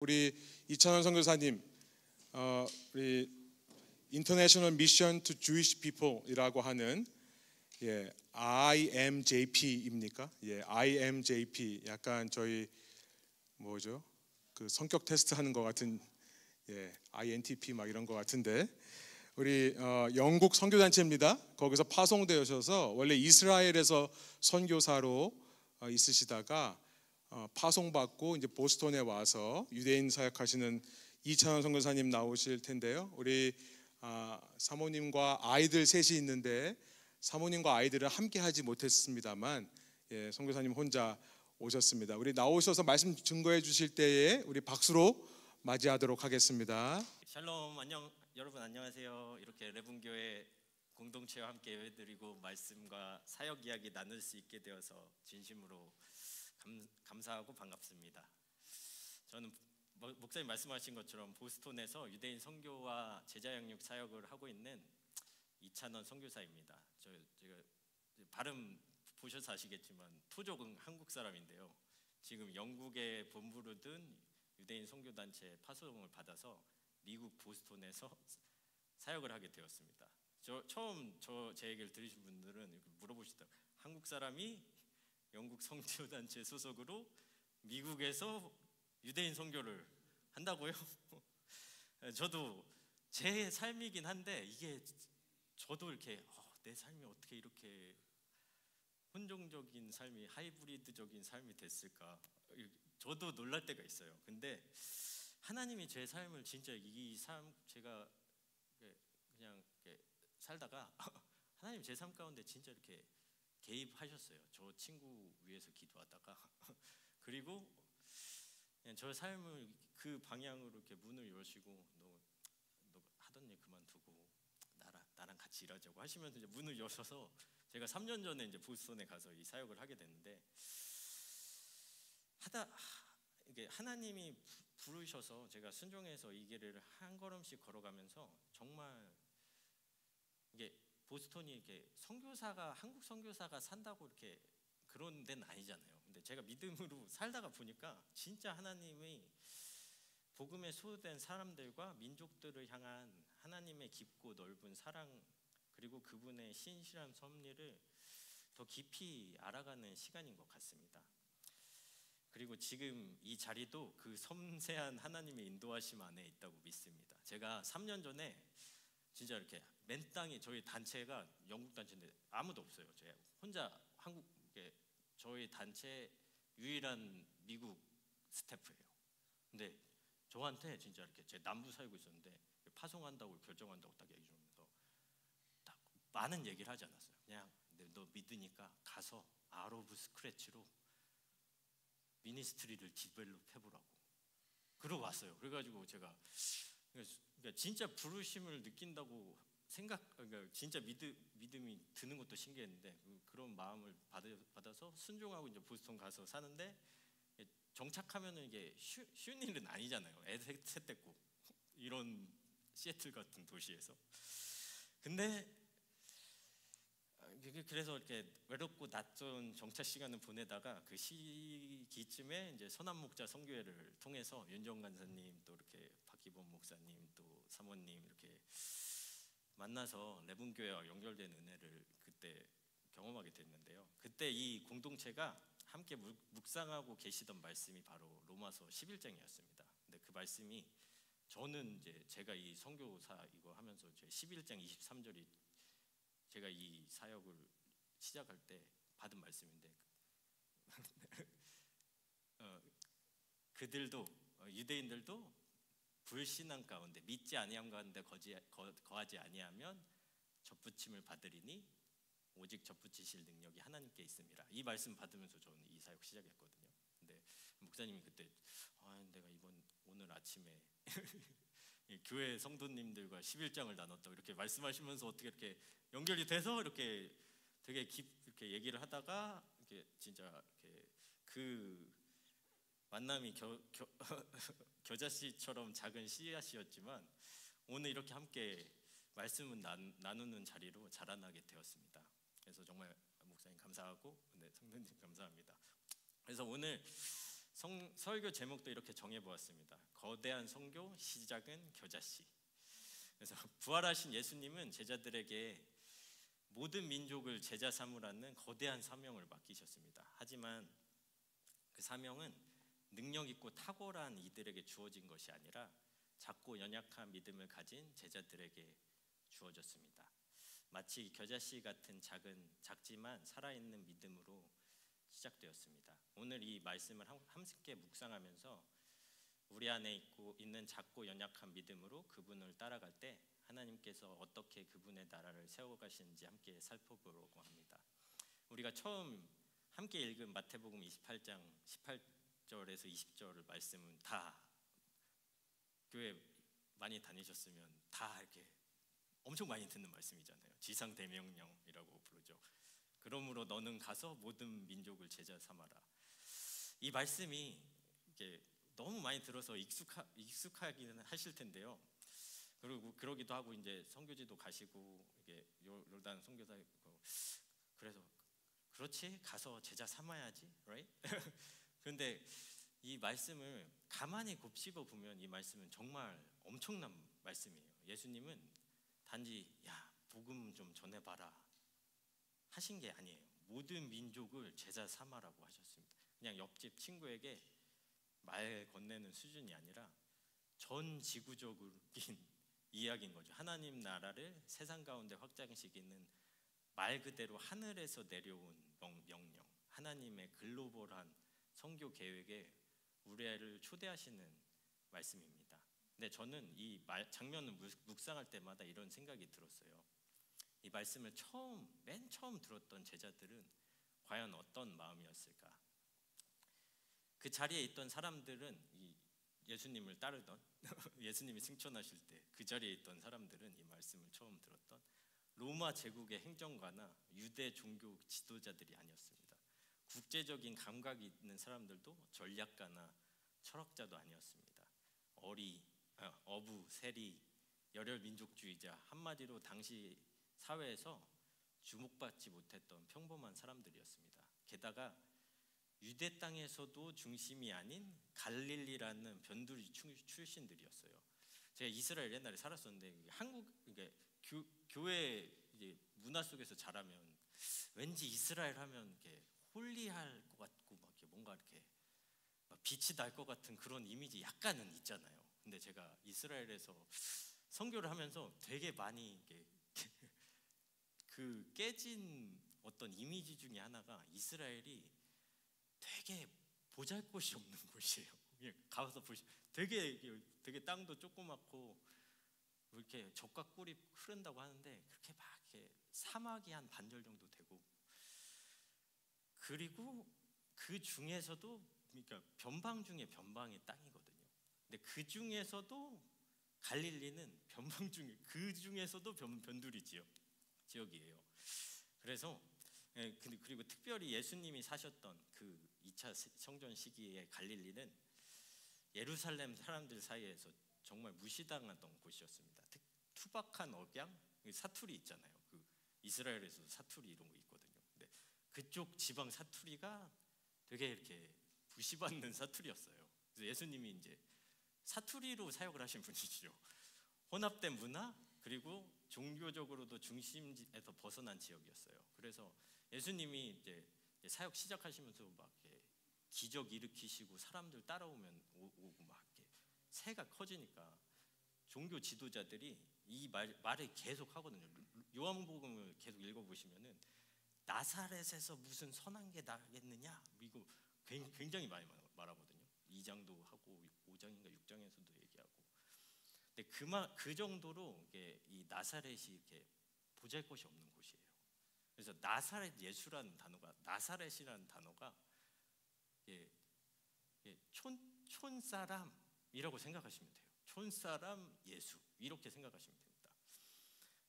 우리 이찬원 선교사님, 우리 International Mission to Jewish People이라고 하는 IMJP입니까? IMJP 약간 저희 뭐죠? 그 성격 테스트 하는 것 같은 INTP 막 이런 것 같은데 우리 영국 선교단체입니다. 거기서 파송되셔서 원래 이스라엘에서 선교사로 있으시다가 파송받고 이제 보스턴에 와서 유대인 사역하시는 이찬원 선교사님 나오실 텐데요. 우리 사모님과 아이들 셋이 있는데 사모님과 아이들은 함께 하지 못했습니다만 선교사님 혼자 오셨습니다. 우리 나오셔서 말씀 증거해 주실 때에 우리 박수로 맞이하도록 하겠습니다. 샬롬, 여러분 안녕하세요. 이렇게 레분교회 공동체와 함께 예배드리고 말씀과 사역 이야기 나눌 수 있게 되어서 진심으로 감사하고 반갑습니다. 저는 목사님 말씀하신 것처럼 보스턴에서 유대인 선교와 제자 양육 사역을 하고 있는 이찬원 선교사입니다. 제가 발음 보셔서 아시겠지만 토족은 한국 사람인데요. 지금 영국에 본부를 둔 유대인 선교단체 파송을 받아서 미국 보스턴에서 사역을 하게 되었습니다. 처음 제 얘기를 들으신 분들은 물어보시더라고요. 한국 사람이 영국 선교단체 소속으로 미국에서 유대인 선교를 한다고요? 저도 제 삶이긴 한데 이게 저도 이렇게 내 삶이 어떻게 이렇게 혼종적인 삶이 하이브리드적인 삶이 됐을까? 저도 놀랄 때가 있어요. 근데 하나님이 제 삶을 진짜 이 삶 제가 그냥 이렇게 살다가 하나님 제 삶 가운데 진짜 이렇게 개입하셨어요. 저 친구 위해서 기도하다가 그리고 그냥 저 삶을 그 방향으로 이렇게 문을 여시고 너 하던 일 그만두고 나랑 같이 일하자고 하시면서 이제 문을 여셔서 제가 3년 전에 이제 보스턴에 가서 이 사역을 하게 됐는데 이게 하나님이 부르셔서 제가 순종해서 이 길을 한 걸음씩 걸어가면서 정말 이게 보스턴이 이렇게 선교사가 한국 선교사가 산다고 이렇게 그런 데는 아니잖아요. 근데 제가 믿음으로 살다가 보니까 진짜 하나님의 복음에 소유된 사람들과 민족들을 향한 하나님의 깊고 넓은 사랑 그리고 그분의 신실한 섭리를 더 깊이 알아가는 시간인 것 같습니다. 그리고 지금 이 자리도 그 섬세한 하나님의 인도하심 안에 있다고 믿습니다. 제가 3년 전에 진짜 이렇게 맨 땅에 저희 단체가 영국 단체인데 아무도 없어요. 제가 혼자 저희 단체 유일한 미국 스태프예요. 근데 저한테 진짜 이렇게 제 남부 살고 있었는데 파송한다고 결정한다고 딱 얘기 주면서 딱 많은 얘기를 하지 않았어요. 그냥 너 믿으니까 가서 아웃 오브 스크래치로 미니스트리를 디벨롭 해보라고 그러고 왔어요. 그래가지고 제가 진짜 부르심을 느낀다고 진짜 믿음이 드는 것도 신기했는데 그런 마음을 받아서 순종하고 이제 보스턴 가서 사는데 정착하면은 이게 쉬운 일은 아니잖아요. 애 셋 데리고 이런 시애틀 같은 도시에서. 근데 그래서 이렇게 외롭고 낯선 정착 시간을 보내다가 그 시기쯤에 이제 선한 목자 선교회를 통해서 윤정 간사님 또 이렇게 박기범 목사님 또 사모님 이렇게 만나서 레분교회와 연결된 은혜를 그때 경험하게 됐는데요. 그때 이 공동체가 함께 묵상하고 계시던 말씀이 바로 로마서 11장이었습니다. 근데 그 말씀이 저는 이제 제가 이 선교사 이거 하면서 11장 23절이 제가 이 사역을 시작할 때 받은 말씀인데 그들도 유대인들도 불신앙 가운데 믿지 아니함 가운데 거하지 아니하면 접붙임을 받으리니 오직 접붙이실 능력이 하나님께 있음이라. 이 말씀 받으면서 저는 이 사역 시작했거든요. 근데 목사님이 그때 내가 오늘 아침에 교회 성도님들과 11장을 나눴다고 이렇게 말씀하시면서 어떻게 이렇게 연결이 돼서 이렇게 되게 이렇게 얘기를 하다가 이렇게 진짜 이렇게 그 만남이 겨자씨처럼 작은 씨앗이었지만 오늘 이렇게 함께 말씀을 나누는 자리로 자라나게 되었습니다. 그래서 정말 목사님 감사하고 성도님 감사합니다. 그래서 오늘 설교 제목도 이렇게 정해보았습니다. 거대한 선교, 시작은 겨자씨. 그래서 부활하신 예수님은 제자들에게 모든 민족을 제자 삼으라는 거대한 사명을 맡기셨습니다. 하지만 그 사명은 능력 있고 탁월한 이들에게 주어진 것이 아니라 작고 연약한 믿음을 가진 제자들에게 주어졌습니다. 마치 겨자씨 같은 작지만 살아있는 믿음으로 시작되었습니다. 오늘 이 말씀을 함께 묵상하면서 우리 안에 있는 작고 연약한 믿음으로 그분을 따라갈 때 하나님께서 어떻게 그분의 나라를 세워가시는지 함께 살펴보려고 합니다. 우리가 처음 함께 읽은 마태복음 28장 18절에서 20절 말씀은 다 교회 많이 다니셨으면 다 이렇게 엄청 많이 듣는 말씀이잖아요. 지상대명령이라고 부르죠. 그러므로 너는 가서 모든 민족을 제자 삼아라. 이 말씀이 이게 너무 많이 들어서 익숙하기는 하실 텐데요. 그리고 그러기도 하고 이제 선교지도 가시고 이게 요르단 선교사 그래서 그렇지 가서 제자 삼아야지, right? 그런데 이 말씀을 가만히 곱씹어 보면 이 말씀은 정말 엄청난 말씀이에요. 예수님은 단지 야 복음 좀 전해봐라 하신 게 아니에요. 모든 민족을 제자 삼아라고 하셨습니다. 그냥 옆집 친구에게 말 건네는 수준이 아니라 전 지구적인 이야기인 거죠. 하나님 나라를 세상 가운데 확장시키는 말 그대로 하늘에서 내려온 명령, 하나님의 글로벌한 선교 계획에 우리를 초대하시는 말씀입니다. 근데 저는 이 장면을 묵상할 때마다 이런 생각이 들었어요. 이 말씀을 맨 처음 들었던 제자들은 과연 어떤 마음이었을까? 그 자리에 있던 사람들은 이 예수님을 따르던 예수님이 승천하실 때 그 자리에 있던 사람들은 이 말씀을 처음 들었던 로마 제국의 행정가나 유대 종교 지도자들이 아니었습니다. 국제적인 감각이 있는 사람들도 전략가나 철학자도 아니었습니다. 어부, 세리, 열혈 민족주의자, 한마디로 당시 사회에서 주목받지 못했던 평범한 사람들이었습니다. 게다가 유대 땅에서도 중심이 아닌 갈릴리라는 변두리 출신들이었어요. 제가 이스라엘 옛날에 살았었는데 한국 이게 교회 이제 문화 속에서 자라면 왠지 이스라엘 하면 이렇게 홀리할 것 같고 막 이렇게 뭔가 이렇게 막 빛이 날 것 같은 그런 이미지 약간은 있잖아요. 근데 제가 이스라엘에서 선교를 하면서 되게 많이 이게 그 깨진 어떤 이미지 중에 하나가 이스라엘이 되게 보잘것이 없는 곳이에요. 가서 보시면 되게 땅도 조그맣고 이렇게 젖과 꿀이 흐른다고 하는데 그렇게 막 이렇게 사막이 한 반절 정도 되고 그리고 그 중에서도 그러니까 변방 중에 변방의 땅이거든요. 근데 그 중에서도 갈릴리는 변방 중에 그 중에서도 변두리 지역이에요. 그래서 그리고 특별히 예수님이 사셨던 그 2차 성전 시기의 갈릴리는 예루살렘 사람들 사이에서 정말 무시당하던 곳이었습니다. 투박한 억양, 사투리 있잖아요. 그 이스라엘에서도 사투리 이런 거 있거든요. 근데 그쪽 지방 사투리가 되게 이렇게 무시받는 사투리였어요. 그래서 예수님이 이제 사투리로 사역을 하신 분이죠. 혼합된 문화 그리고 종교적으로도 중심에서 벗어난 지역이었어요. 그래서 예수님이 이제 사역 시작하시면서 막 이렇게 기적 일으키시고 사람들 따라오면 오고 막 이렇게 새가 커지니까 종교 지도자들이 이 말을 계속 하거든요. 요한복음을 계속 읽어보시면은 나사렛에서 무슨 선한 게 나겠느냐 이거 굉장히 많이 말하거든요. 2장도 하고 5장인가 6장에서도 얘기하고. 근데 그 정도로 이 나사렛이 이렇게 보잘것이 없는 곳이에요. 그래서 나사렛 예수라는 단어가 나사렛이라는 단어가 촌사람이라고 생각하시면 돼요. 촌사람 예수 이렇게 생각하시면 됩니다.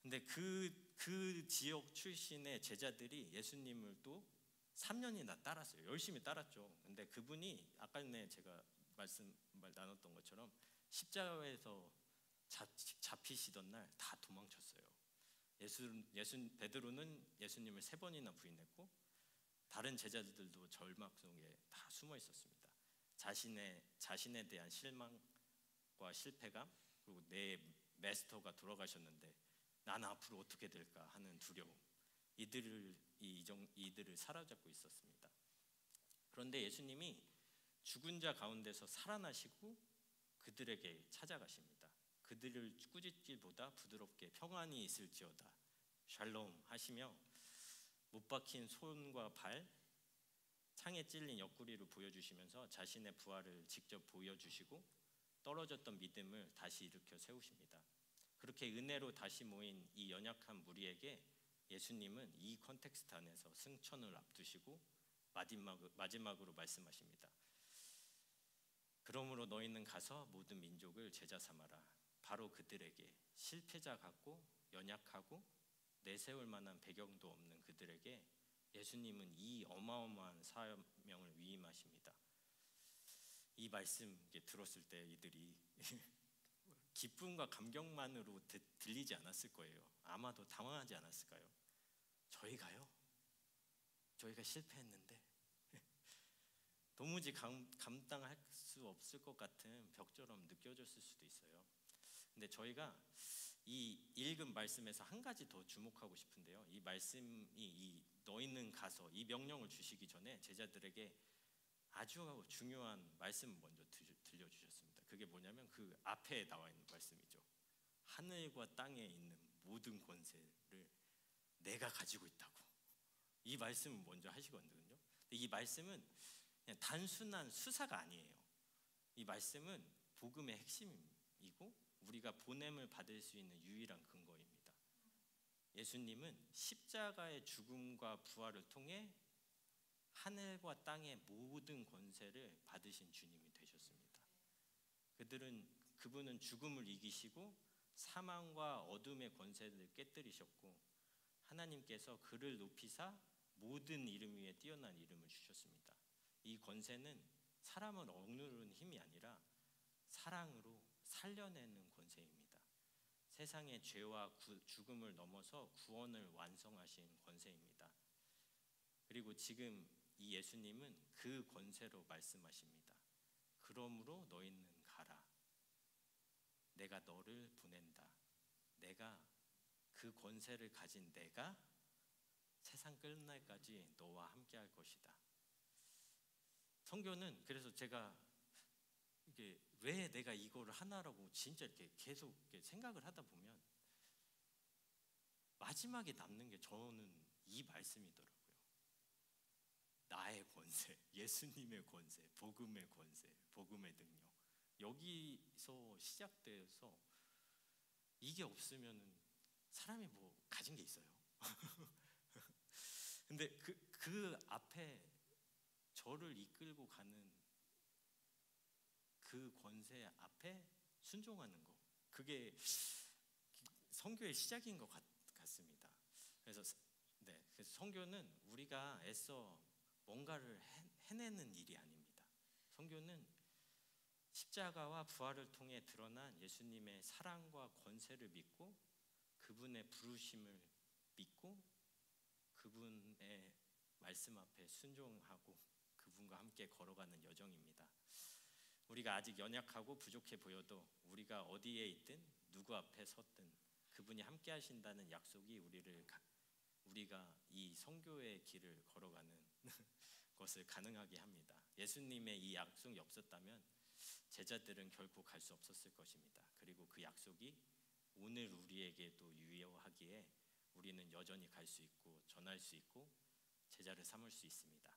근데 그 지역 출신의 제자들이 예수님을 또 3년이나 따랐어요. 열심히 따랐죠. 근데 그분이 아까 전에 제가 말 나눴던 것처럼 십자가에서 잡히시던 날 다 도망쳤어요. 베드로는 예수님을 3번이나 부인했고 다른 제자들도 절망 속에 다 숨어 있었습니다. 자신에 대한 실망과 실패감, 그리고 내 마스터가 돌아가셨는데 나는 앞으로 어떻게 될까 하는 두려움, 이들을 사로잡고 있었습니다. 그런데 예수님이 죽은 자 가운데서 살아나시고 그들에게 찾아가십니다. 그들을 꾸짖기보다 부드럽게 평안히 있을지어다 샬롬 하시며 못 박힌 손과 발, 창에 찔린 옆구리를 보여주시면서 자신의 부활을 직접 보여주시고 떨어졌던 믿음을 다시 일으켜 세우십니다. 그렇게 은혜로 다시 모인 이 연약한 무리에게 예수님은 이 컨텍스트 안에서 승천을 앞두시고 마지막으로 말씀하십니다. 그러므로 너희는 가서 모든 민족을 제자 삼아라. 바로 그들에게, 실패자 같고 연약하고 내세울 만한 배경도 없는 그들에게 예수님은 이 어마어마한 사명을 위임하십니다. 이 말씀 들었을 때 이들이 기쁨과 감격만으로 들리지 않았을 거예요. 아마도 당황하지 않았을까요? 저희가요? 저희가 실패했는데 도무지 감당할 수 없을 것 같은 벽처럼 느껴졌을 수도 있어요. 근데 저희가 이 읽은 말씀에서 한 가지 더 주목하고 싶은데요. 이 말씀이 너희는 가서 이 명령을 주시기 전에 제자들에게 아주 중요한 말씀을 먼저 들려주셨습니다. 그게 뭐냐면 그 앞에 나와 있는 말씀이죠. 하늘과 땅에 있는 모든 권세를 내가 가지고 있다고. 이 말씀을 먼저 하시거든요. 이 말씀은 그냥 단순한 수사가 아니에요. 이 말씀은 복음의 핵심이고 우리가 보냄을 받을 수 있는 유일한 근거입니다. 예수님은 십자가의 죽음과 부활을 통해 하늘과 땅의 모든 권세를 받으신 주님이 되셨습니다. 그분은 죽음을 이기시고 사망과 어둠의 권세를 깨뜨리셨고 하나님께서 그를 높이사 모든 이름 위에 뛰어난 이름을 주셨습니다. 이 권세는 사람을 억누르는 힘이 아니라 사랑으로 살려내는 권세입니다. 세상의 죄와 죽음을 넘어서 구원을 완성하신 권세입니다. 그리고 지금 이 예수님은 그 권세로 말씀하십니다. 그러므로 너희는 가라. 내가 너를 보낸다. 내가 그 권세를 가진 내가 세상 끝날까지 너와 함께 할 것이다. 성경은 그래서 제가 이게 왜 내가 이거를 하나라고 진짜 이렇게 계속 이렇게 생각을 하다 보면 마지막에 남는 게 저는 이 말씀이더라고요. 나의 권세, 예수님의 권세, 복음의 권세, 복음의 능력. 여기서 시작돼서 이게 없으면 사람이 뭐 가진 게 있어요. 근데 그 앞에 저를 이끌고 가는 그 권세 앞에 순종하는 거, 그게 선교의 시작인 것 같습니다. 그래서 선교는 우리가 애써 뭔가를 해내는 일이 아닙니다. 선교는 십자가와 부활을 통해 드러난 예수님의 사랑과 권세를 믿고 그분의 부르심을 믿고 그분의 말씀 앞에 순종하고 그분과 함께 걸어가는 여정입니다. 우리가 아직 연약하고 부족해 보여도 우리가 어디에 있든 누구 앞에 섰든 그분이 함께 하신다는 약속이 우리가 이 선교의 길을 걸어가는 것을 가능하게 합니다. 예수님의 이 약속이 없었다면 제자들은 결코 갈 수 없었을 것입니다. 그리고 그 약속이 오늘 우리에게도 유효하기에 우리는 여전히 갈 수 있고 전할 수 있고 제자를 삼을 수 있습니다.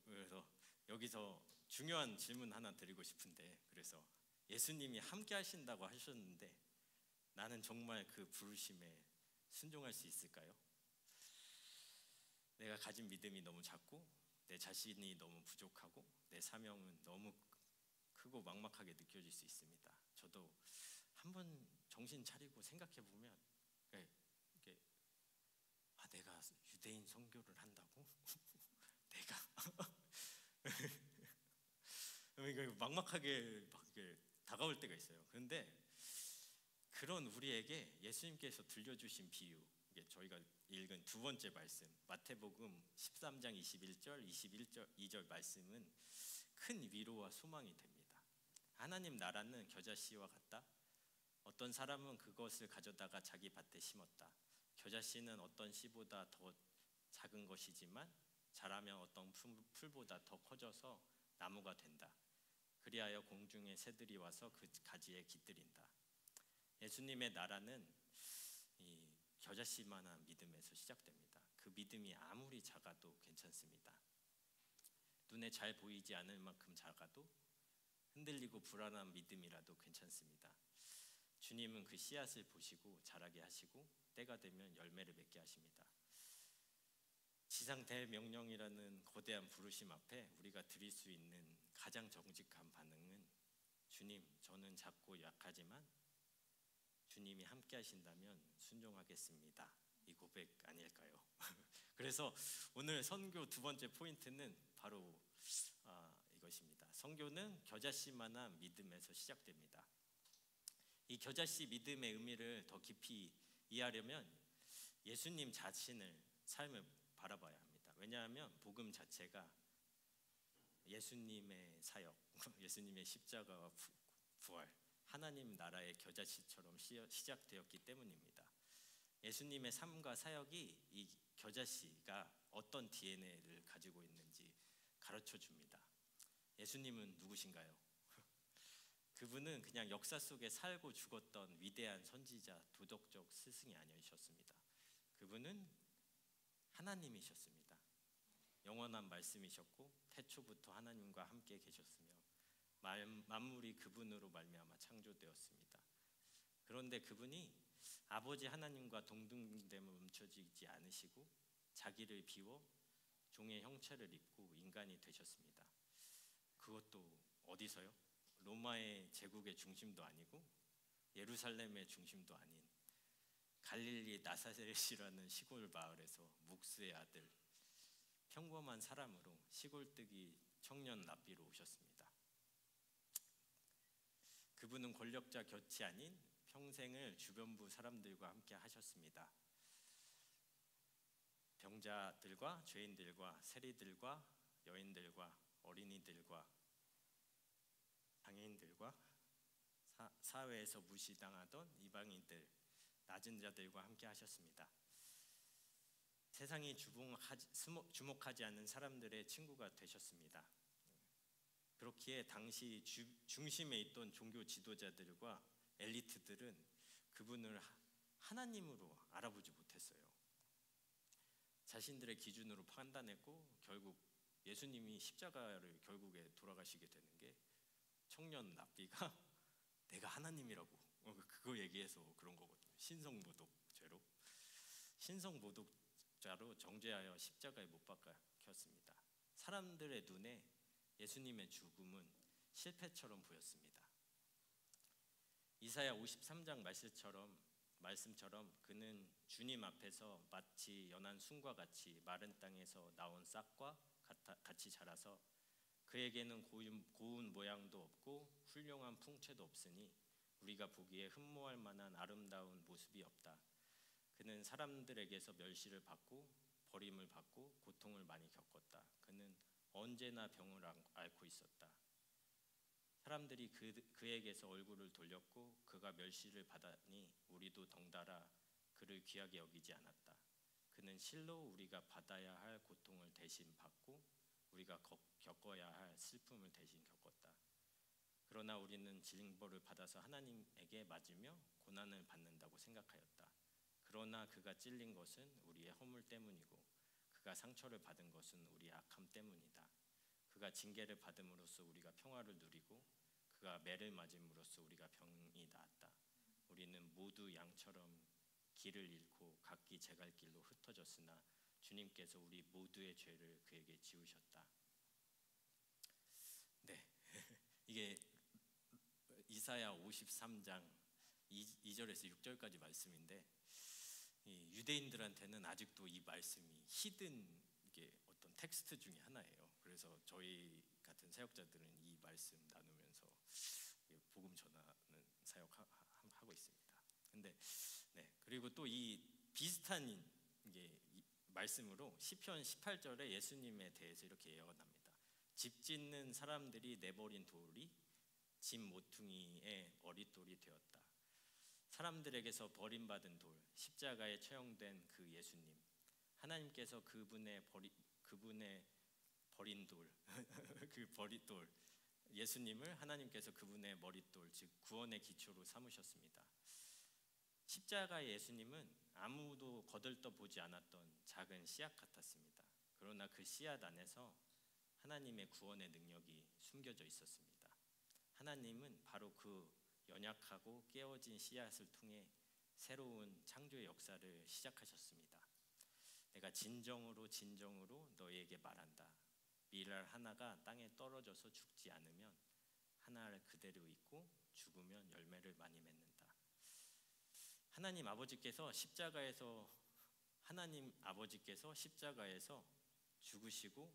그래서 여기서 중요한 질문 하나 드리고 싶은데, 그래서 예수님이 함께 하신다고 하셨는데 나는 정말 그 부르심에 순종할 수 있을까요? 내가 가진 믿음이 너무 작고 내 자신이 너무 부족하고 내 사명은 너무 크고 막막하게 느껴질 수 있습니다. 저도 한번 정신 차리고 생각해 보면 내가 유대인 선교를 한다고? 내가 막막하게 다가올 때가 있어요. 그런데 그런 우리에게 예수님께서 들려주신 비유, 이게 저희가 읽은 두 번째 말씀, 마태복음 13장 21절, 2절 말씀은 큰 위로와 소망이 됩니다. 하나님 나라는 겨자씨와 같다. 어떤 사람은 그것을 가져다가 자기 밭에 심었다. 겨자씨는 어떤 씨보다 더 작은 것이지만 자라면 어떤 풀보다 더 커져서 나무가 된다. 그리하여 공중의 새들이 와서 그 가지에 깃들인다. 예수님의 나라는 이 겨자씨만한 믿음에서 시작됩니다. 그 믿음이 아무리 작아도 괜찮습니다. 눈에 잘 보이지 않을 만큼 작아도 흔들리고 불안한 믿음이라도 괜찮습니다. 주님은 그 씨앗을 보시고 자라게 하시고 때가 되면 열매를 맺게 하십니다. 지상 대명령이라는 거대한 부르심 앞에 우리가 드릴 수 있는 가장 정직한 반응은 주님, 저는 작고 약하지만 주님이 함께 하신다면 순종하겠습니다. 이 고백 아닐까요? 그래서 오늘 선교 두 번째 포인트는 바로 이것입니다. 선교는 겨자씨만한 믿음에서 시작됩니다. 이 겨자씨 믿음의 의미를 더 깊이 이해하려면 예수님 자신을 삶을 바라봐야 합니다. 왜냐하면 복음 자체가 예수님의 사역, 예수님의 십자가와 부활, 하나님 나라의 겨자씨처럼 시작되었기 때문입니다. 예수님의 삶과 사역이 이 겨자씨가 어떤 DNA를 가지고 있는지 가르쳐 줍니다. 예수님은 누구신가요? 그분은 그냥 역사 속에 살고 죽었던 위대한 선지자, 도덕적 스승이 아니셨습니다. 그분은 하나님이셨습니다. 영원한 말씀이셨고 태초부터 하나님과 함께 계셨으며 만물이 그분으로 말미암아 창조되었습니다. 그런데 그분이 아버지 하나님과 동등됨을 멈춰지지 않으시고 자기를 비워 종의 형체를 입고 인간이 되셨습니다. 그것도 어디서요? 로마의 제국의 중심도 아니고 예루살렘의 중심도 아닌 갈릴리 나사렛이라는 시골 마을에서 목수의 아들, 평범한 사람으로 시골뜨기 청년 랍비로 오셨습니다. 그분은 권력자 곁이 아닌 평생을 주변부 사람들과 함께 하셨습니다. 병자들과 죄인들과 세리들과 여인들과 어린이들과 장애인들과 사회에서 무시당하던 이방인들, 낮은 자들과 함께 하셨습니다. 세상이 주목하지 않는 사람들의 친구가 되셨습니다. 그렇기에 당시 중심에 있던 종교 지도자들과 엘리트들은 그분을 하나님으로 알아보지 못했어요. 자신들의 기준으로 판단했고 결국 예수님이 십자가를 결국에 돌아가시게 되는 게 청년 랍비가 내가 하나님이라고 그거 얘기해서 그런 거거든요. 신성모독죄로 신성모독자로 정죄하여 십자가에 못 박혔습니다. 사람들의 눈에 예수님의 죽음은 실패처럼 보였습니다. 이사야 53장 말씀처럼 그는 주님 앞에서 마치 연한 순과 같이 마른 땅에서 나온 싹과 같이 자라서 그에게는 고운 모양도 없고 훌륭한 풍채도 없으니 우리가 보기에 흠모할 만한 아름다운 모습이 없다. 그는 사람들에게서 멸시를 받고 버림을 받고 고통을 많이 겪었다. 그는 언제나 병을 앓고 있었다. 사람들이 그에게서 얼굴을 돌렸고 그가 멸시를 받았니 우리도 덩달아 그를 귀하게 여기지 않았다. 그는 실로 우리가 받아야 할 고통을 대신 받고 우리가 겪어야 할 슬픔을 대신 겪었다. 그러나 우리는 징벌을 받아서 하나님에게 맞으며 고난을 받는다고 생각하였다. 그러나 그가 찔린 것은 우리의 허물 때문이고 그가 상처를 받은 것은 우리의 악함 때문이다. 그가 징계를 받음으로써 우리가 평화를 누리고 그가 매를 맞음으로써 우리가 병이 나았다. 우리는 모두 양처럼 길을 잃고 각기 제 갈 길로 흩어졌으나 주님께서 우리 모두의 죄를 그에게 지우셨다. 네, 이게 이사야 53장 2절에서 6절까지 말씀인데 유대인들한테는 아직도 이 말씀이 히든 이게 어떤 텍스트 중에 하나예요. 그래서 저희 같은 사역자들은 이 말씀 나누면서 복음 전하는 사역하고 있습니다. 근데 그리고 또 이 비슷한 이게 말씀으로 시편 18절에 예수님에 대해서 이렇게 예언합니다. 집 짓는 사람들이 내버린 돌이 집 모퉁이의 어릿돌이 되었다. 사람들에게서 버림받은 돌, 십자가에 처형된 그 예수님, 하나님께서 그분의 버린 돌, 그 버릿돌, 예수님을 하나님께서 그분의 머릿돌, 즉 구원의 기초로 삼으셨습니다. 십자가의 예수님은 아무도 거들떠 보지 않았던 작은 씨앗 같았습니다. 그러나 그 씨앗 안에서 하나님의 구원의 능력이 숨겨져 있었습니다. 하나님은 바로 그 연약하고 깨어진 씨앗을 통해 새로운 창조의 역사를 시작하셨습니다. 내가 진정으로 너희에게 말한다. 밀알 하나가 땅에 떨어져서 죽지 않으면 하나를 그대로 있고 죽으면 열매를 많이 맺는다. 하나님 아버지께서 십자가에서 죽으시고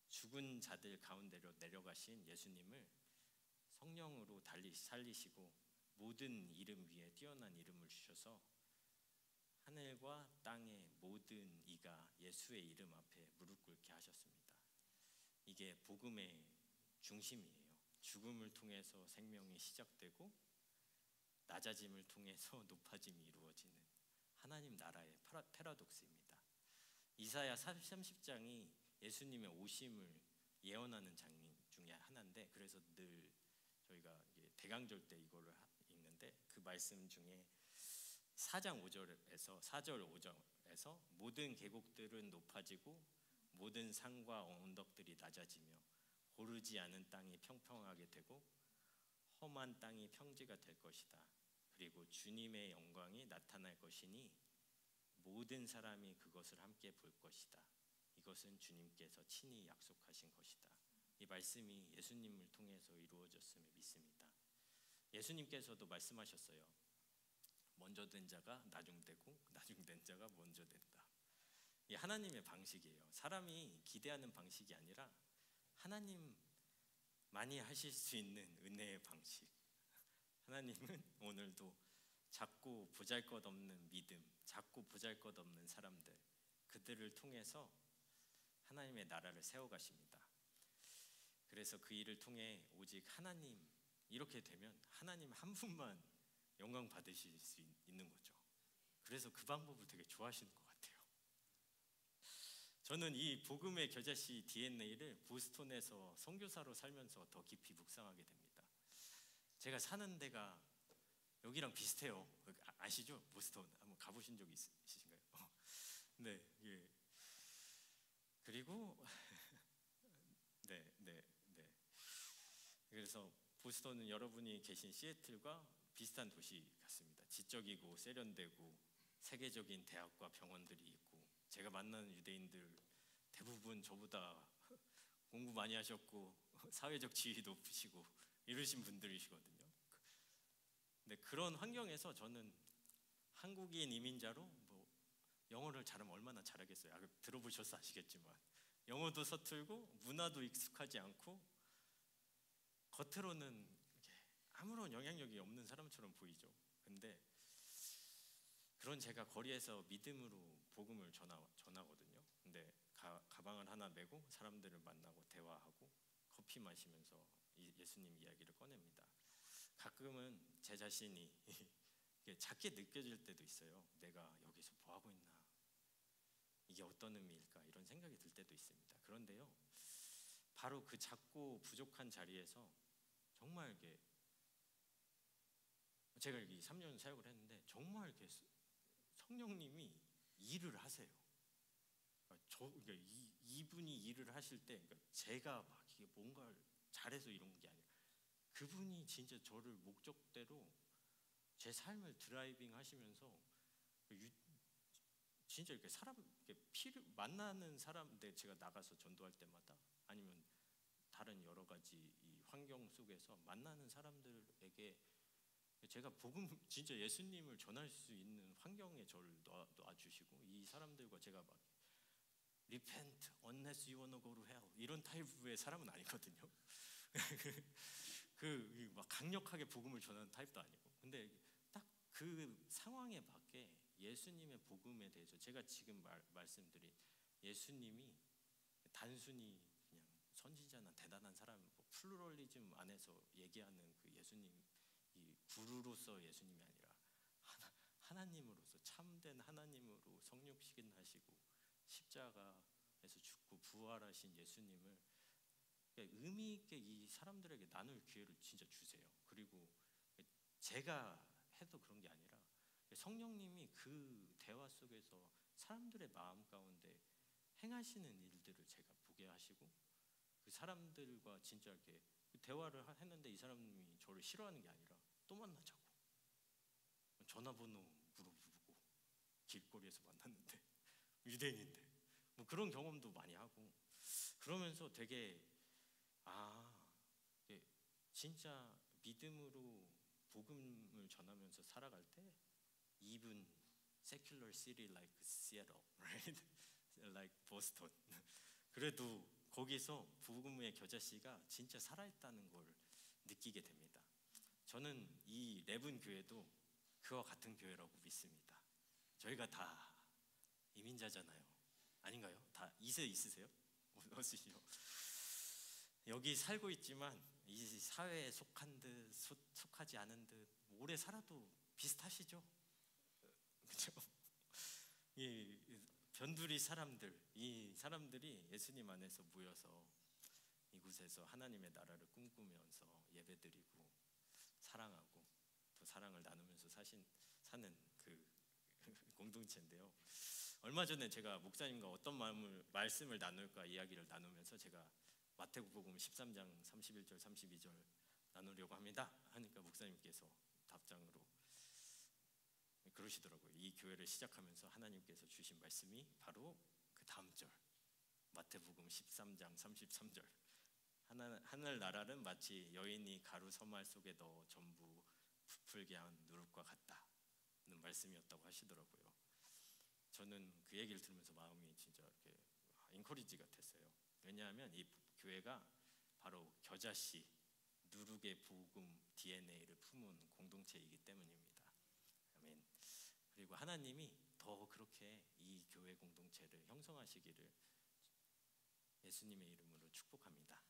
죽은 자들 가운데로 내려가신 예수님을 성령으로 달리 살리시고 모든 이름 위에 뛰어난 이름을 주셔서 하늘과 땅의 모든 이가 예수의 이름 앞에 무릎 꿇게 하셨습니다. 이게 복음의 중심이에요. 죽음을 통해서 생명이 시작되고 낮아짐을 통해서 높아짐이 이루어지는 하나님 나라의 패러독스입니다. 이사야 30장이 예수님의 오심을 예언하는 장면 중에 하나인데, 그래서 늘 저희가 대강절 때 이거를 읽는데, 그 말씀 중에 4장 5절에서 모든 계곡들은 높아지고 모든 산과 언덕들이 낮아지며 고르지 않은 땅이 평평하게 되고 험한 땅이 평지가 될 것이다. 그리고 주님의 영광이 나타날 것이니 모든 사람이 그것을 함께 볼 것이다. 이것은 주님께서 친히 약속하신 것이다. 이 말씀이 예수님을 통해서 이루어졌음을 믿습니다. 예수님께서도 말씀하셨어요. 먼저 된 자가 나중되고 나중된 자가 먼저 된다. 이 하나님의 방식이에요. 사람이 기대하는 방식이 아니라 하나님만이 하실 수 있는 은혜의 방식. 하나님은 오늘도 작고 보잘것없는 믿음, 작고 보잘것없는 사람들, 그들을 통해서 하나님의 나라를 세워가십니다. 그래서 그 일을 통해 오직 하나님, 이렇게 되면 하나님 한 분만 영광 받으실 수 있는 거죠. 그래서 그 방법을 되게 좋아하시는 것 같아요. 저는 이 복음의 겨자씨 DNA를 보스턴에서 선교사로 살면서 더 깊이 묵상하게 됩니다. 제가 사는 데가 여기랑 비슷해요. 아시죠? 보스턴 한번 가보신 적 있으신가요? 네, 예. 그리고 네. 그래서 보스턴은 여러분이 계신 시애틀과 비슷한 도시 같습니다. 지적이고 세련되고 세계적인 대학과 병원들이 있고, 제가 만나는 유대인들 대부분 저보다 공부 많이 하셨고 사회적 지위 높으시고 이러신 분들이시거든요. 근데 그런 환경에서 저는 한국인 이민자로 영어를 잘하면 얼마나 잘하겠어요. 들어보셔서 아시겠지만 영어도 서툴고 문화도 익숙하지 않고 겉으로는 아무런 영향력이 없는 사람처럼 보이죠. 근데 그런 제가 거리에서 믿음으로 복음을 전하거든요. 근데 가방을 하나 메고 사람들을 만나고 대화하고 커피 마시면서 예수님 이야기를 꺼냅니다. 가끔은 제 자신이 작게 느껴질 때도 있어요. 내가 여기서 뭐 하고 있나? 이게 어떤 의미일까? 이런 생각이 들 때도 있습니다. 그런데요, 바로 그 작고 부족한 자리에서 정말 제가 여기 3년 사역을 했는데 정말 성령님이 일을 하세요. 이분이 일을 하실 때 제가 막 이게 뭔가를 잘해서 이런 게 아니라 그분이 진짜 저를 목적대로 제 삶을 드라이빙 하시면서 진짜 이렇게 만나는 사람들, 제가 나가서 전도할 때마다 아니면 다른 여러 가지 이 환경 속에서 만나는 사람들에게 제가 복음, 진짜 예수님을 전할 수 있는 환경에 저를 놔주시고, 이 사람들과 제가 막 repent unless you wanna go to hell 이런 타입의 사람은 아니거든요. 막 강력하게 복음을 전하는 타입도 아니고, 근데 딱 그 상황에 맞게 예수님의 복음에 대해서 제가 지금 말씀드린 예수님이 단순히 그냥 선지자나 대단한 사람, 뭐 플루럴리즘 안에서 얘기하는 그 예수님, 이 구루로서 예수님이 아니라 하나님으로서 참된 하나님으로 성육신 하시고 십자가에서 죽고 부활하신 예수님을 의미 있게 이 사람들에게 나눌 기회를 진짜 주세요. 그리고 제가 해도 그런 게 아니라 성령님이 그 대화 속에서 사람들의 마음 가운데 행하시는 일들을 제가 보게 하시고 그 사람들과 진짜 이렇게 대화를 했는데 이 사람이 저를 싫어하는 게 아니라 또 만나자고 전화번호 물어보고 길거리에서 만났는데 유대인인데 뭐 그런 경험도 많이 하고 그러면서 되게 진짜 믿음으로 복음을 전하면서 살아갈 때 even secular city like Seattle, right? like Boston. 그래도 거기서 복음의 겨자씨가 진짜 살아있다는 걸 느끼게 됩니다. 저는 이 레븐 교회도 그와 같은 교회라고 믿습니다. 저희가 다 이민자잖아요. 아닌가요? 다 이세 있으세요? 없으시죠? 여기 살고 있지만 이 사회에 속한 듯 속하지 않은 듯 오래 살아도 비슷하시죠? 그렇죠? 이 변두리 사람들, 이 사람들이 예수님 안에서 모여서 이곳에서 하나님의 나라를 꿈꾸면서 예배드리고 사랑하고 또 사랑을 나누면서 사는 그 공동체인데요. 얼마 전에 제가 목사님과 어떤 말씀을 나눌까 이야기를 나누면서 제가 마태복음 13장 31절 32절 나누려고 합니다 하니까 목사님께서 답장으로 그러시더라고요. 이 교회를 시작하면서 하나님께서 주신 말씀이 바로 그 다음 절 마태복음 13장 33절 하늘 나라는 마치 여인이 가루 서말 속에 넣어 전부 부풀게 한 누룩과 같다는 말씀이었다고 하시더라고요. 저는 그 얘기를 들으면서 마음이 진짜 이렇게 인커리지 같았어요. 왜냐하면 이 교회가 바로 겨자씨 누룩의 복음 DNA를 품은 공동체이기 때문입니다. 아멘. 그리고 하나님이 더 그렇게 이 교회 공동체를 형성하시기를 예수님의 이름으로 축복합니다.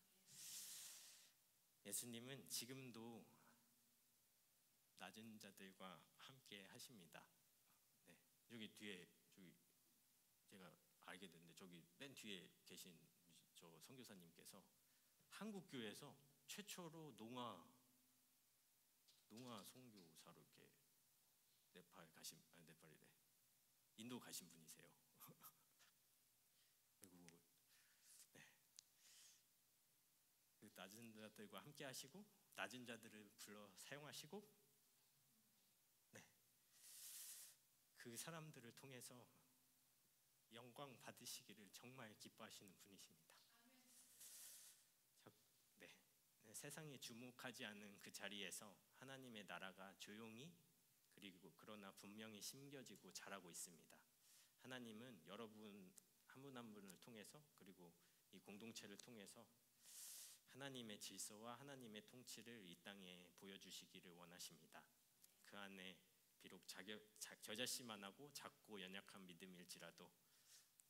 예수님은 지금도 낮은 자들과 함께 하십니다. 네, 여기 뒤에 저기 제가 알게 됐는데 저기 맨 뒤에 계신 저 선교사님께서 한국 교회에서 최초로 농아 선교사로 이렇게 네팔이래 인도 가신 분이세요. 그리고 네, 그 낮은 자들과 함께 하시고 낮은 자들을 불러 사용하시고 네, 그 사람들을 통해서 영광 받으시기를 정말 기뻐하시는 분이십니다. 네, 세상이 주목하지 않는 그 자리에서 하나님의 나라가 조용히 그리고 그러나 분명히 심겨지고 자라고 있습니다. 하나님은 여러분 한 분 한 분을 통해서 그리고 이 공동체를 통해서 하나님의 질서와 하나님의 통치를 이 땅에 보여주시기를 원하십니다. 그 안에 비록 겨자씨만 하고 작고 연약한 믿음일지라도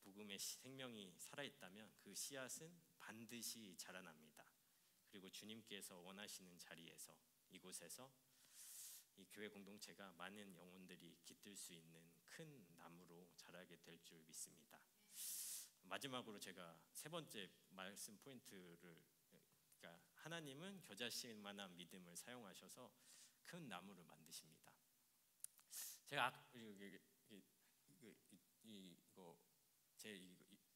복음의 생명이 살아있다면 그 씨앗은 반드시 자라납니다. 그리고 주님께서 원하시는 자리에서 이곳에서 이 교회 공동체가 많은 영혼들이 깃들 수 있는 큰 나무로 자라게 될 줄 믿습니다. 마지막으로 제가 세 번째 말씀 포인트를 그러니까 하나님은 겨자씨만한 믿음을 사용하셔서 큰 나무를 만드십니다. 제가 이거 제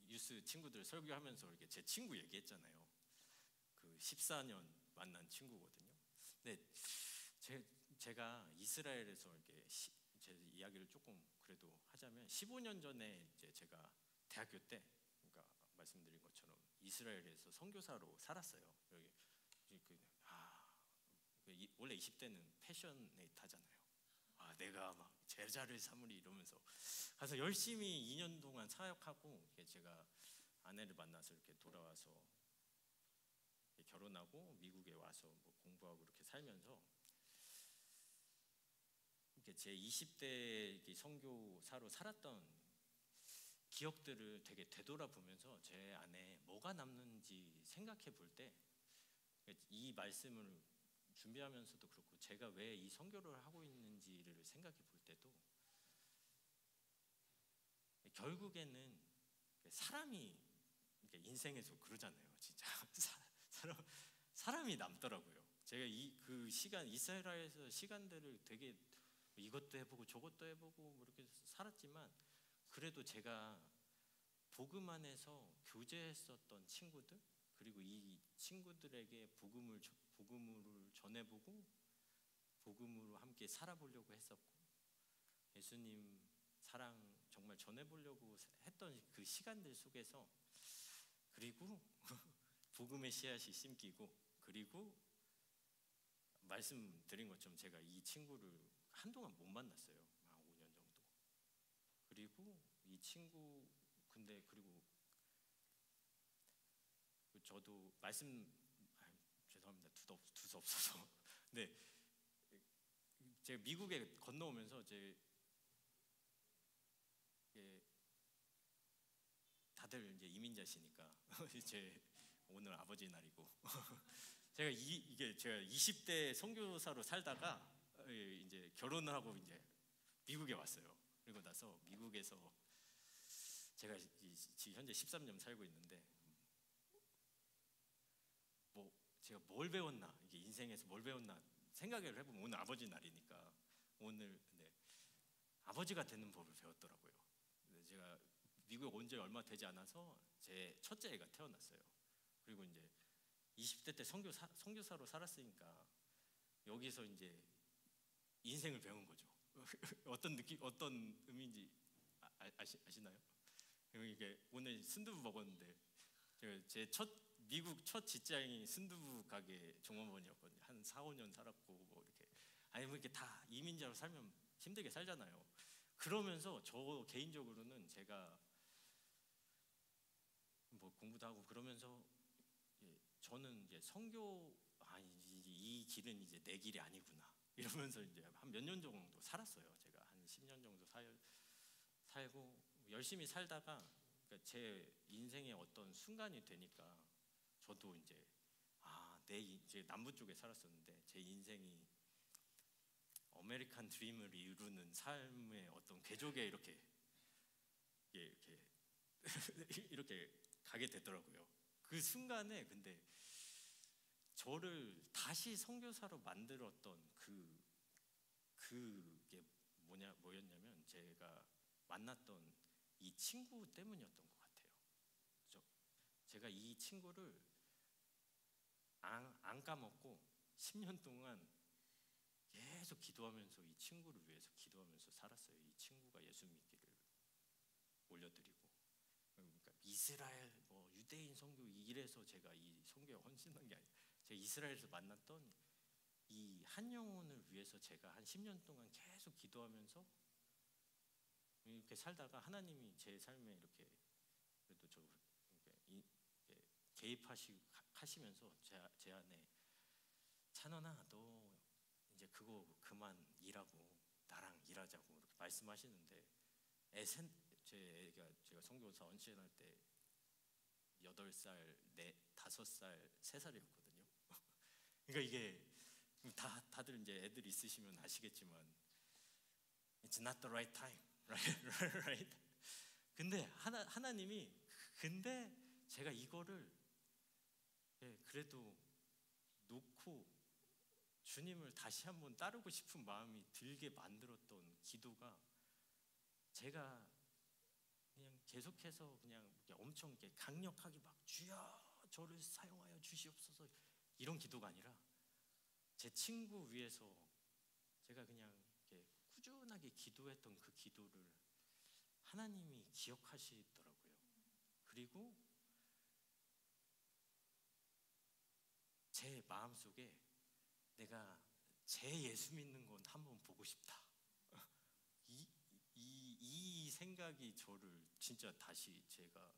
유스 친구들 설교하면서 이렇게 제 친구 얘기했잖아요. 그 14년 만난 친구거든요. 근데 제가 이스라엘에서 이렇게 제 이야기를 조금 그래도 하자면 15년 전에 이제 제가 대학교 때 그러니까 말씀드린 것처럼 이스라엘에서 선교사로 살았어요. 여기 원래 20대는 패셔네이트하잖아요. 내가 막 제자를 삼으리 이러면서 가서 열심히 2년 동안 사역하고 제가 아내를 만나서 이렇게 돌아와서 결혼하고 미국에 와서 뭐 공부하고 이렇게 살면서 이렇게 제 20대 선교사로 살았던 기억들을 되게 되돌아보면서 제 안에 뭐가 남는지 생각해 볼 때 이 말씀을 준비하면서도 그렇고 제가 왜 이 선교를 하고 있는지를 생각해 볼 때도 결국에는 사람이 인생에서 그러잖아요. 진짜 사람이 남더라고요. 제가 그 시간 이스라엘에서 시간들을 되게 이것도 해보고 저것도 해보고 뭐 이렇게 살았지만 그래도 제가 복음 안에서 교제했었던 친구들 그리고 이 친구들에게 복음을 전해보고 복음으로 함께 살아보려고 했었고 예수님 사랑 정말 전해보려고 했던 그 시간들 속에서 그리고 복음의 씨앗이 심기고 그리고 말씀드린 것처럼 제가 이 친구를 한동안 못 만났어요. 한 5년 정도. 그리고 이 친구 그리고 저도 죄송합니다. 두서없어서. 네, 제가 미국에 건너오면서 다들 이제 이민자시니까 이제 오늘 아버지 날이고 제가 20대 선교사로 살다가 이제 결혼을 하고 이제 미국에 왔어요. 그리고 나서 미국에서 제가 지금 현재 13년 살고 있는데 뭐 제가 뭘 배웠나 이게 인생에서 뭘 배웠나 생각을 해보면 오늘 아버지 날이니까 오늘 아버지가 되는 법을 배웠더라고요. 제가 미국에 온 지 얼마 되지 않아서 제 첫째 애가 태어났어요. 그리고 이제 20대 때 선교사로 살았으니까 여기서 이제 인생을 배운 거죠. 어떤 의미인지 아시나요? 이게 오늘 순두부 먹었는데 제 미국 첫 직장이 순두부 가게 종업원이었거든요. 한 4, 5년 살았고 뭐 이렇게 이렇게 다 이민자로 살면 힘들게 살잖아요. 그러면서 저 개인적으로는 제가 뭐 공부도 하고 그러면서 저는 이제 이 길은 이제 내 길이 아니구나 이러면서 이제 한 몇 년 정도 살았어요. 제가 한 10년 정도 살고 열심히 살다가 그러니까 제 인생의 어떤 순간이 되니까 저도 이제 이제 남부 쪽에 살았었는데 제 인생이 아메리칸 드림을 이루는 삶의 어떤 궤적에 이렇게 이렇게 가게 되더라고요. 그 순간에 근데 저를 다시 선교사로 만들었던 그게 뭐였냐면 제가 만났던 이 친구 때문이었던 것 같아요. 제가 이 친구를 안 까먹고 10년 동안 계속 기도하면서 이 친구를 위해서 기도하면서 살았어요. 이 친구가 예수 믿기를 올려드리고 그러니까 이스라엘 뭐 유대인 선교 이래서 제가 이 선교에 헌신한 게 아니에요. 제가 이스라엘에서 만났던 이 한 영혼을 위해서 제가 한 10년 동안 계속 기도하면서 이렇게 살다가 하나님이 제 삶에 이렇게 그래도 개입하시면서 제 안에 찬원아 너 이제 그거 그만 일하고 나랑 일하자고 이렇게 말씀하시는데 제가 선교사 헌신할 때 8살, 5살, 3살이었거든요. 그러니까 이게 다들 이제 애들 있으시면 아시겠지만 It's not the right time, right? 근데 하나님이 근데 제가 이거를 그래도 놓고 주님을 다시 한번 따르고 싶은 마음이 들게 만들었던 기도가 제가 그냥 계속해서 그냥 엄청 이렇게 강력하게 막 주여 저를 사용하여 주시옵소서 이런 기도가 아니라 제 친구 위해서 제가 그냥 이렇게 꾸준하게 기도했던 그 기도를 하나님이 기억하시더라고요. 그리고 제 마음속에 내가 제 예수 믿는 건 한번 보고 싶다. 이 생각이 저를 진짜 다시 제가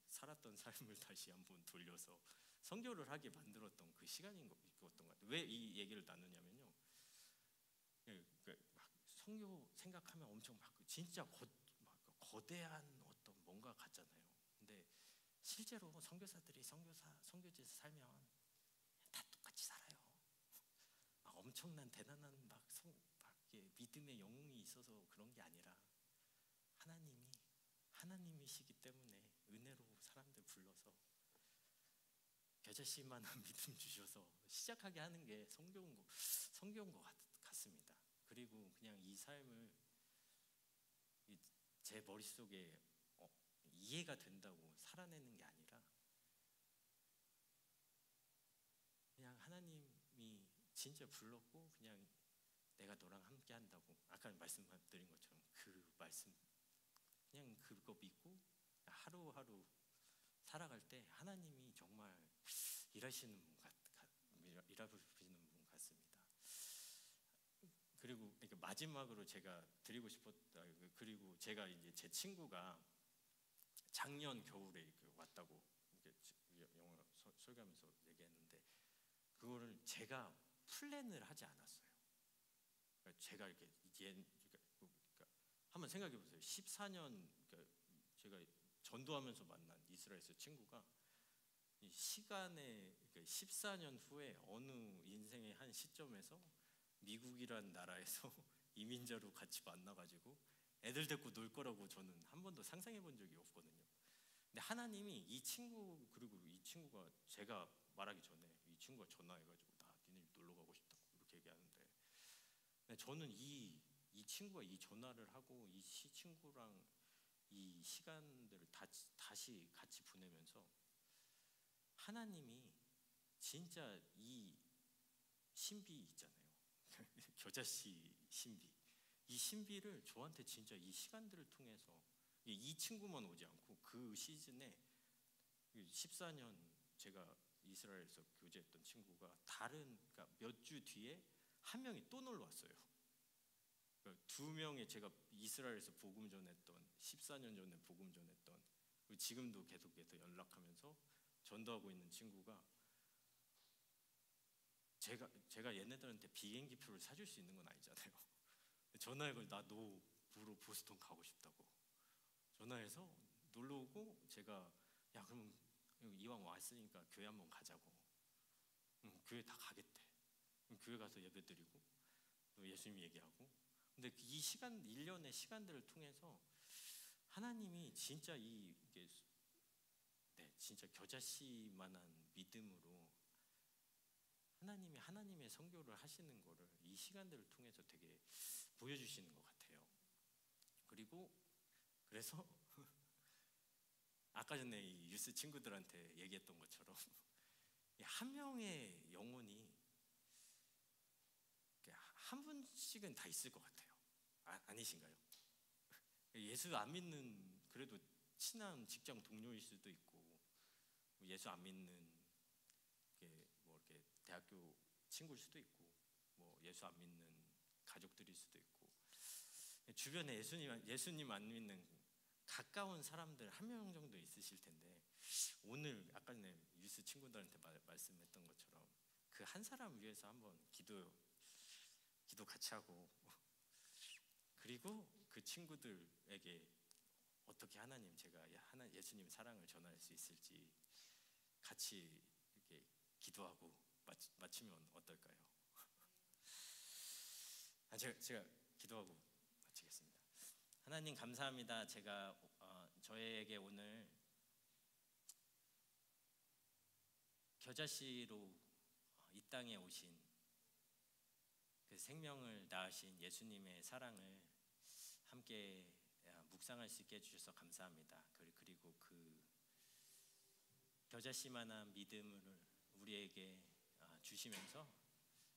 살았던 삶을 다시 한번 돌려서 선교를 하게 만들었던 그 시간인 것 같아요. 왜 이 얘기를 나누냐면요. 선교 생각하면 엄청 막 진짜 막 거대한 어떤 뭔가 같잖아요. 근데 실제로 선교사들이 선교지에서 살면 다 똑같이 살아요. 막 엄청난 대단한 막 믿음의 영웅이 있어서 그런 게 아니라 하나님이시기 때문에 은혜로 사람들 불러서 겨자씨만한 믿음 주셔서 시작하게 하는 게 성경인 것 같습니다. 그리고 그냥 이 삶을 제 머릿속에 이해가 된다고 살아내는 게 아니라 그냥 하나님이 진짜 불렀고 그냥 내가 너랑 함께 한다고 아까 말씀드린 것처럼 그 말씀 그냥 그거 믿고 하루하루 살아갈 때 하나님이 정말 일하시는 분 같습니다. 그리고 마지막으로 제가 드리고 싶었다. 그리고 제가 이제 제 친구가 작년 겨울에 왔다고 영어 설교하면서 얘기했는데 그거를 제가 플랜을 하지 않았어요. 그러니까 제가 이렇게 한번 생각해 보세요. 14년 제가 전도하면서 만난 이스라엘에서 친구가 이 시간에 14년 후에 어느 인생의 한 시점에서 미국이란 나라에서 이민자로 같이 만나가지고 애들 데리고 놀 거라고 저는 한 번도 상상해 본 적이 없거든요. 근데 하나님이 이 친구 그리고 이 친구가 제가 말하기 전에 이 친구가 전화해가지고 나 니네 놀러 가고 싶다고 이렇게 얘기하는데 저는 이 친구가 이 전화를 하고 이 친구랑 이 시간들을 다시 같이 보내면서 하나님이 진짜 이 신비 있잖아요. 겨자씨 신비. 이 신비를 저한테 진짜 이 시간들을 통해서 이 친구만 오지 않고 그 시즌에 14년 제가 이스라엘에서 교제했던 친구가 그러니까 몇 주 뒤에 한 명이 또 놀러 왔어요. 그러니까 두 명의 제가 이스라엘에서 복음 전했던 14년 전에 복음 전했던 지금도 계속해서 연락하면서 전도하고 있는 친구가 제가 얘네들한테 비행기 표를 사줄 수 있는 건 아니잖아요. 전화해서 나 너 보러 보스턴 가고 싶다고 전화해서 놀러 오고 제가 야 그럼 이왕 왔으니까 교회 한번 가자고. 교회 다 가겠대. 교회 가서 예배 드리고 또 예수님 얘기하고. 근데 이 시간 1년의 시간들을 통해서 하나님이 진짜 이게 진짜 겨자씨만한 믿음으로 하나님의 선교를 하시는 거를 이 시간들을 통해서 되게 보여주시는 것 같아요. 그래서 아까 전에 이 유스 친구들한테 얘기했던 것처럼 한 명의 영혼이 한 분씩은 다 있을 것 같아요. 아니신가요? 예수 안 믿는 그래도 친한 직장 동료일 수도 있고 예수 안 믿는 뭐 이렇게 대학교 친구일 수도 있고 뭐 예수 안 믿는 가족들일 수도 있고 주변에 예수님 안 믿는 가까운 사람들 한 명 정도 있으실 텐데 오늘 아까 전에 유스 친구들한테 말씀했던 것처럼 그 한 사람 위해서 한번 기도 같이 하고 그리고 그 친구들에게 어떻게 제가 예수님 사랑을 전할 수 있을지 같이 이렇게 기도하고 마치면 어떨까요? 제가 기도하고 마치겠습니다. 하나님 감사합니다. 제가 저에게 오늘 겨자씨로 이 땅에 오신 그 생명을 낳으신 예수님의 사랑을 함께 묵상할 수 있게 해주셔서 감사합니다. 그리고 그 겨자씨만한 믿음을 우리에게 주시면서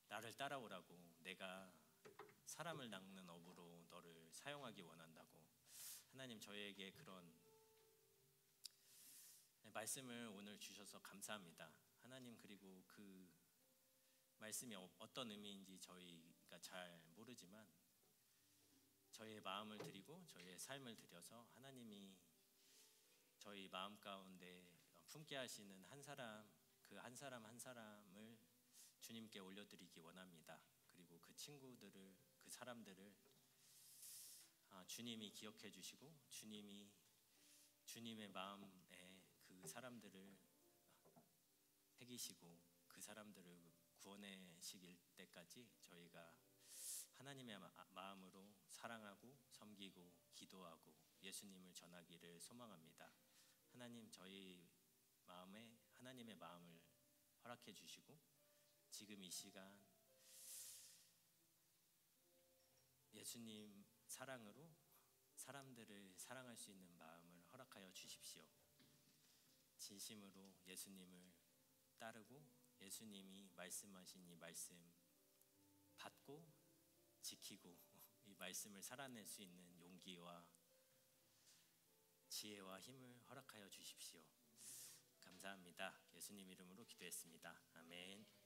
나를 따라오라고 내가 사람을 낚는 어부로 너를 사용하기 원한다고 하나님 저에게 그런 말씀을 오늘 주셔서 감사합니다. 하나님 그리고 그 말씀이 어떤 의미인지 저희가 잘 모르지만 저희의 마음을 드리고 저희의 삶을 드려서 하나님이 저희 마음 가운데 품게 하시는 한 사람 그 한 사람 한 사람을 주님께 올려드리기 원합니다. 그리고 그 친구들을 그 사람들을 주님이 기억해 주시고 주님의 마음에 그 사람들을 새기시고 그 사람들을 구원하시길 때까지 저희가 하나님의 마음으로 사랑하고 섬기고 기도하고 예수님을 전하기를 소망합니다. 하나님, 저희 마음에 하나님의 마음을 허락해 주시고 지금 이 시간 예수님 사랑으로 사람들을 사랑할 수 있는 마음을 허락하여 주십시오. 진심으로 예수님을 따르고 예수님이 말씀하신 이 말씀 받고 지키고 이 말씀을 살아낼 수 있는 용기와 지혜와 힘을 허락하여 주십시오. 감사합니다. 예수님 이름으로 기도했습니다. 아멘.